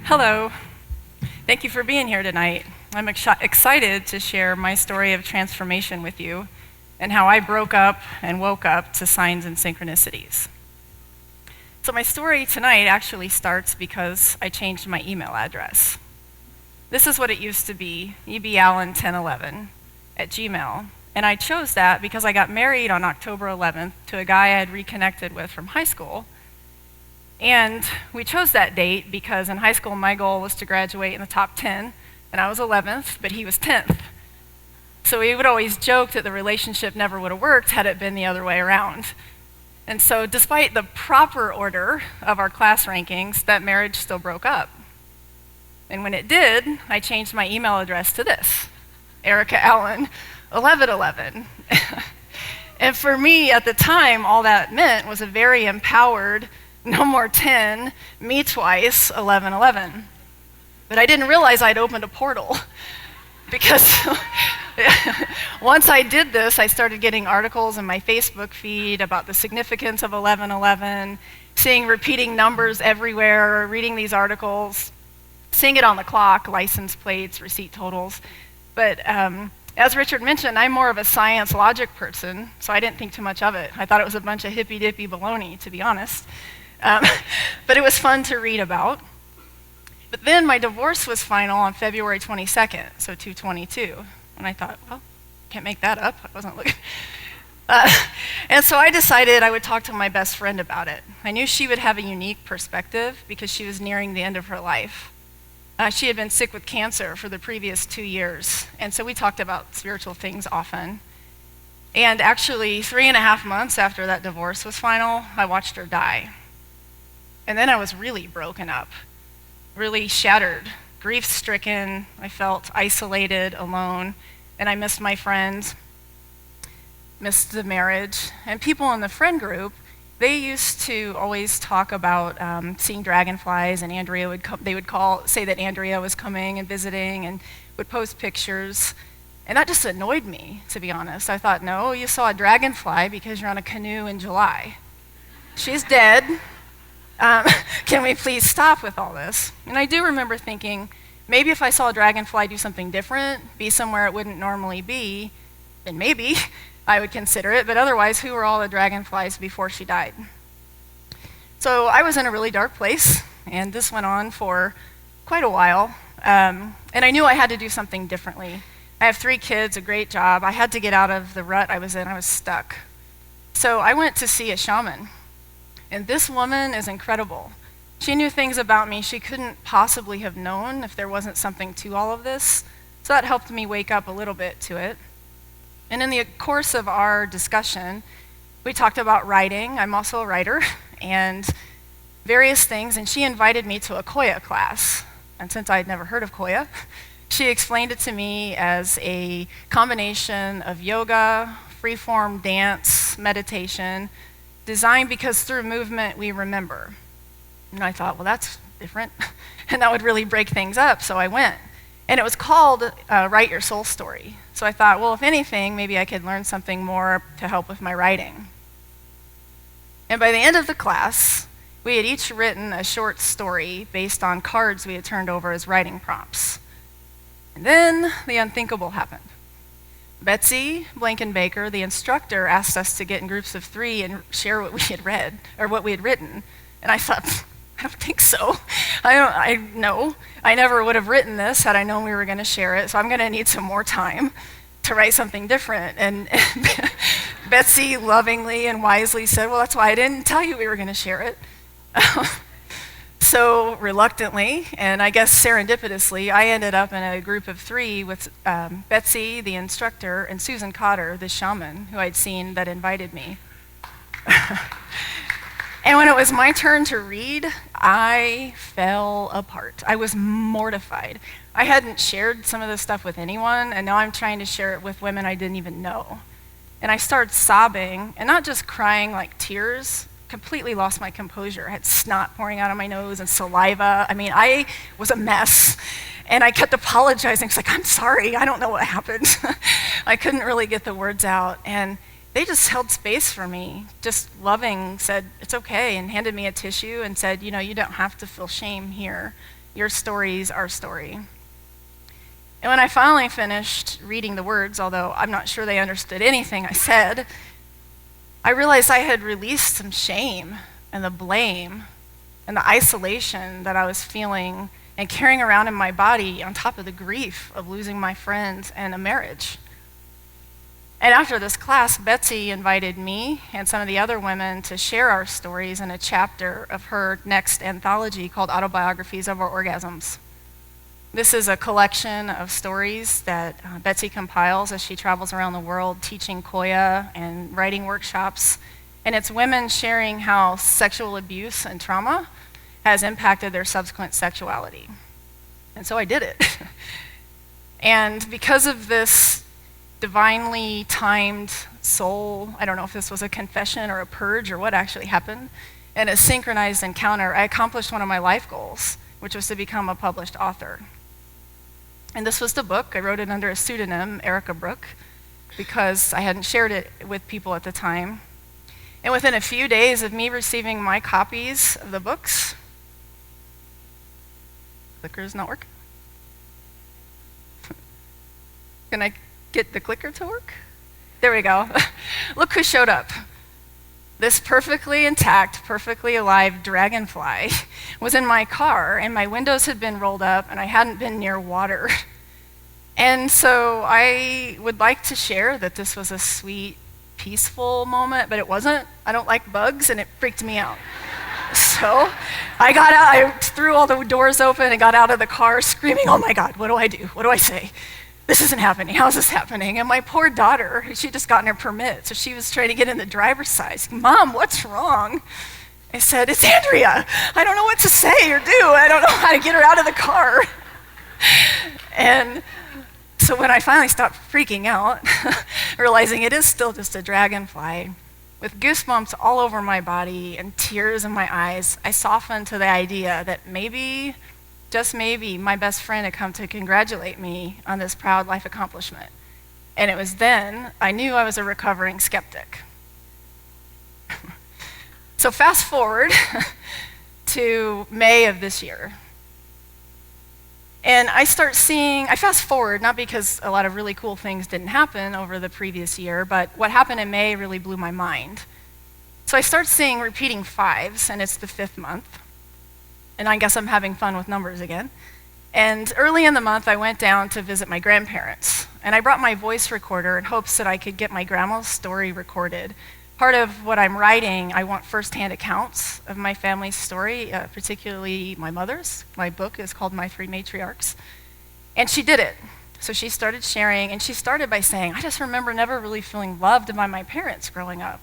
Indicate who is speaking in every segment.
Speaker 1: Hello. Thank you for being here tonight. I'm excited to share my story of transformation with you and how I broke up and woke up to signs and synchronicities. So my story tonight actually starts because I changed my email address. This is what it used to be, eballen1011@gmail. And I chose that because I got married on October 11th to a guy I had reconnected with from high school. And we chose that date because in high school my goal was to graduate in the top 10, and I was 11th, but he was 10th. So we would always joke that the relationship never would have worked had it been the other way around. And so despite the proper order of our class rankings, that marriage still broke up. And when it did, I changed my email address to this, Erika Allen, 1111. And for me at the time, all that meant was a very empowered, no more 10, me twice, 1111. But I didn't realize I'd opened a portal because once I did this, I started getting articles in my Facebook feed about the significance of 1111, seeing repeating numbers everywhere, reading these articles, seeing it on the clock, license plates, receipt totals. But as Richard mentioned, I'm more of a science logic person, so I didn't think too much of it. I thought it was a bunch of hippy-dippy baloney, to be honest. But it was fun to read about. But then my divorce was final on February 22nd, so 2/22. And I thought, well, can't make that up. I wasn't looking. And so I decided I would talk to my best friend about it. I knew she would have a unique perspective because she was nearing the end of her life. She had been sick with cancer for the previous 2 years, and so we talked about spiritual things often. And actually, 3.5 months after that divorce was final, I watched her die. And then I was really broken up, really shattered, grief-stricken. I felt isolated, alone, and I missed my friends, missed the marriage. And people in the friend group, they used to always talk about seeing dragonflies, and Andrea would come, they would say that Andrea was coming and visiting and would post pictures. And that just annoyed me, to be honest. I thought, no, you saw a dragonfly because you're on a canoe in July. She's dead. Can we please stop with all this? And I do remember thinking, maybe if I saw a dragonfly do something different, be somewhere it wouldn't normally be, then maybe I would consider it, but otherwise, who were all the dragonflies before she died? So I was in a really dark place, and this went on for quite a while, and I knew I had to do something differently. I have 3 kids, a great job. I had to get out of the rut I was in. I was stuck. So I went to see a shaman. And this woman is incredible. She knew things about me she couldn't possibly have known if there wasn't something to all of this. So that helped me wake up a little bit to it. And in the course of our discussion, we talked about writing. I'm also a writer, and various things. And she invited me to a Koya class. And since I had never heard of Koya, she explained it to me as a combination of yoga, freeform dance, meditation, designed because through movement we remember. And I thought, well, that's different. And that would really break things up, so I went. And it was called Write Your Soul Story. So I thought, well, if anything, maybe I could learn something more to help with my writing. And by the end of the class, we had each written a short story based on cards we had turned over as writing prompts. And then the unthinkable happened. Betsy Blankenbaker, the instructor, asked us to get in groups of 3 and share what we had read, or what we had written. And I thought, I don't think so. I never would have written this had I known we were going to share it, so I'm going to need some more time to write something different. And Betsy lovingly and wisely said, well, that's why I didn't tell you we were going to share it. So reluctantly, and I guess serendipitously, I ended up in a group of 3 with Betsy, the instructor, and Susan Cotter, the shaman, who I'd seen that invited me. And when it was my turn to read, I fell apart. I was mortified. I hadn't shared some of this stuff with anyone, and now I'm trying to share it with women I didn't even know. And I started sobbing, and not just crying like tears, completely lost my composure. I had snot pouring out of my nose and saliva. I mean, I was a mess. And I kept apologizing. I was like, I'm sorry, I don't know what happened. I couldn't really get the words out. And they just held space for me, just loving, said, it's okay, and handed me a tissue and said, you don't have to feel shame here. Your story's our story. And when I finally finished reading the words, although I'm not sure they understood anything I said, I realized I had released some shame and the blame and the isolation that I was feeling and carrying around in my body on top of the grief of losing my friends and a marriage. And after this class, Betsy invited me and some of the other women to share our stories in a chapter of her next anthology called Autobiographies of Our Orgasms. This is a collection of stories that Betsy compiles as she travels around the world teaching Koya and writing workshops. And it's women sharing how sexual abuse and trauma has impacted their subsequent sexuality. And so I did it. And because of this divinely timed soul, I don't know if this was a confession or a purge or what actually happened, and a synchronized encounter, I accomplished one of my life goals, which was to become a published author. And this was the book. I wrote it under a pseudonym, Erika Brooke, because I hadn't shared it with people at the time. And within a few days of me receiving my copies of the books, clicker is not working. Can I get the clicker to work? There we go. Look who showed up. This perfectly intact, perfectly alive dragonfly was in my car, and my windows had been rolled up, and I hadn't been near water. And so I would like to share that this was a sweet, peaceful moment, but it wasn't. I don't like bugs, and it freaked me out. So I got out, I threw all the doors open and got out of the car screaming, oh my God, what do I do? What do I say? This isn't happening. How is this happening? And my poor daughter, she'd just gotten her permit, so she was trying to get in the driver's side. Mom, what's wrong? I said, it's Andrea. I don't know what to say or do. I don't know how to get her out of the car. And so when I finally stopped freaking out, realizing it is still just a dragonfly, with goosebumps all over my body and tears in my eyes, I softened to the idea that maybe, just maybe, my best friend had come to congratulate me on this proud life accomplishment. And it was then I knew I was a recovering skeptic. So fast forward to May of this year. And I fast forward, not because a lot of really cool things didn't happen over the previous year, but what happened in May really blew my mind. So I start seeing repeating fives, and it's the 5th month. And I guess I'm having fun with numbers again. And early in the month, I went down to visit my grandparents. And I brought my voice recorder in hopes that I could get my grandma's story recorded. Part of what I'm writing, I want firsthand accounts of my family's story, particularly my mother's. My book is called My 3 Matriarchs. And she did it. So she started sharing, and she started by saying, I just remember never really feeling loved by my parents growing up.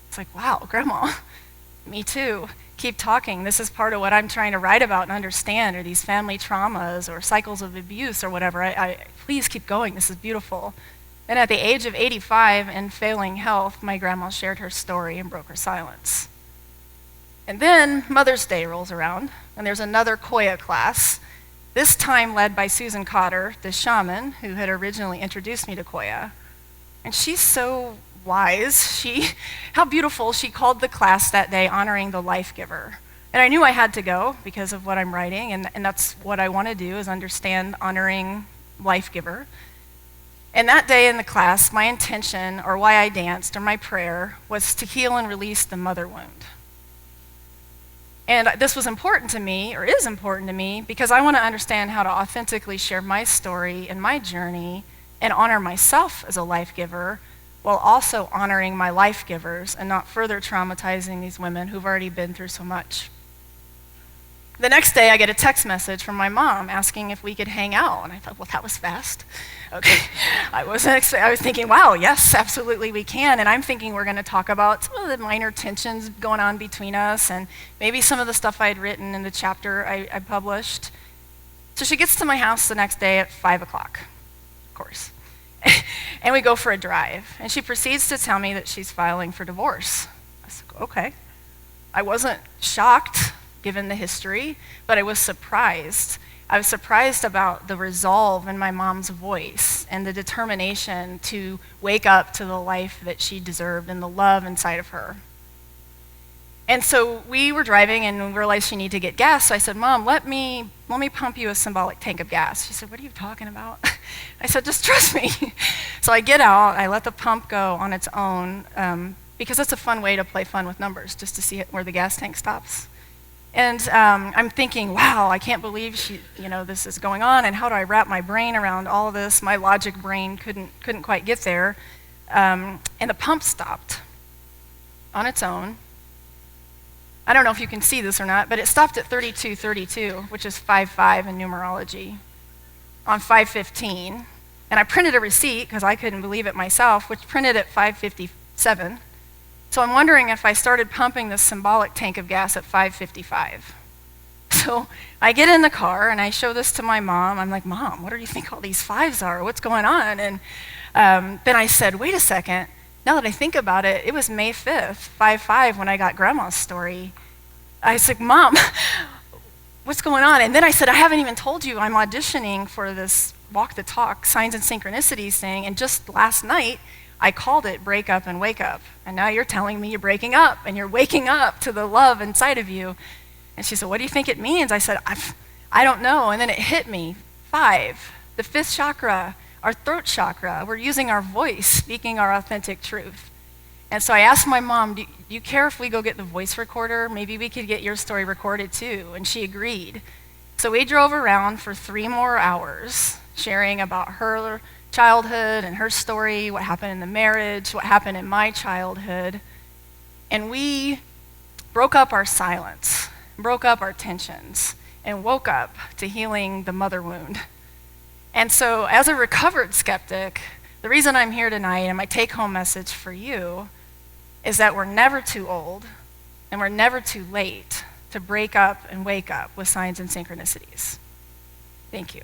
Speaker 1: It's like, wow, Grandma, me too. Keep talking. This is part of what I'm trying to write about and understand, are these family traumas or cycles of abuse or whatever. Please keep going. This is beautiful. And at the age of 85 and failing health, my grandma shared her story and broke her silence. And then Mother's Day rolls around, and there's another Koya class, this time led by Susan Cotter, the shaman who had originally introduced me to Koya. And she's so wise. How beautiful, she called the class that day Honoring the Life Giver. And I knew I had to go because of what I'm writing, and that's what I want to do, is understand honoring life giver. And that day in the class, my intention, or why I danced, or my prayer, was to heal and release the mother wound. And this was important to me, or is important to me, because I want to understand how to authentically share my story and my journey and honor myself as a life giver, while also honoring my life givers and not further traumatizing these women who've already been through so much. The next day, I get a text message from my mom asking if we could hang out. And I thought, well, that was fast. Okay. I was thinking, wow, yes, absolutely we can. And I'm thinking we're going to talk about some of the minor tensions going on between us and maybe some of the stuff I had written in the chapter I published. So she gets to my house the next day at 5 o'clock, of course. And we go for a drive. And she proceeds to tell me that she's filing for divorce. I said, okay. I wasn't shocked, given the history, but I was surprised. I was surprised about the resolve in my mom's voice and the determination to wake up to the life that she deserved and the love inside of her. And so we were driving and we realized she needed to get gas, so I said, Mom, let me let me pump you a symbolic tank of gas. She said, what are you talking about? I said, just trust me. So I get out, I let the pump go on its own, because that's a fun way to play fun with numbers, just to see where the gas tank stops. And I'm thinking, wow, I can't believe this is going on, and how do I wrap my brain around all of this? My logic brain couldn't quite get there. And the pump stopped on its own. I don't know if you can see this or not, but it stopped at 3232, which is 5-5 in numerology, on 5:15. And I printed a receipt, because I couldn't believe it myself, which printed at 5:57. So I'm wondering if I started pumping this symbolic tank of gas at 5:55. So I get in the car and I show this to my mom. I'm like, Mom, what do you think all these fives are? What's going on? And then I said, wait a second. Now that I think about it, it was May 5th, 5-5, when I got Grandma's story. I said, Mom, what's going on? And then I said, I haven't even told you I'm auditioning for this Walk the Talk, Signs and Synchronicities thing. And just last night, I called it Break Up and Wake Up. And now you're telling me you're breaking up and you're waking up to the love inside of you. And she said, what do you think it means? I said, I don't know. And then it hit me. 5, the 5th chakra, our throat chakra. We're using our voice, speaking our authentic truth. And so I asked my mom, do you care if we go get the voice recorder? Maybe we could get your story recorded too. And she agreed. So we drove around for 3 more hours, sharing about her childhood and her story, what happened in the marriage, what happened in my childhood. And we broke up our silence, broke up our tensions, and woke up to healing the mother wound. And so as a recovered skeptic, the reason I'm here tonight and my take-home message for you is that we're never too old and we're never too late to break up and wake up with signs and synchronicities. Thank you.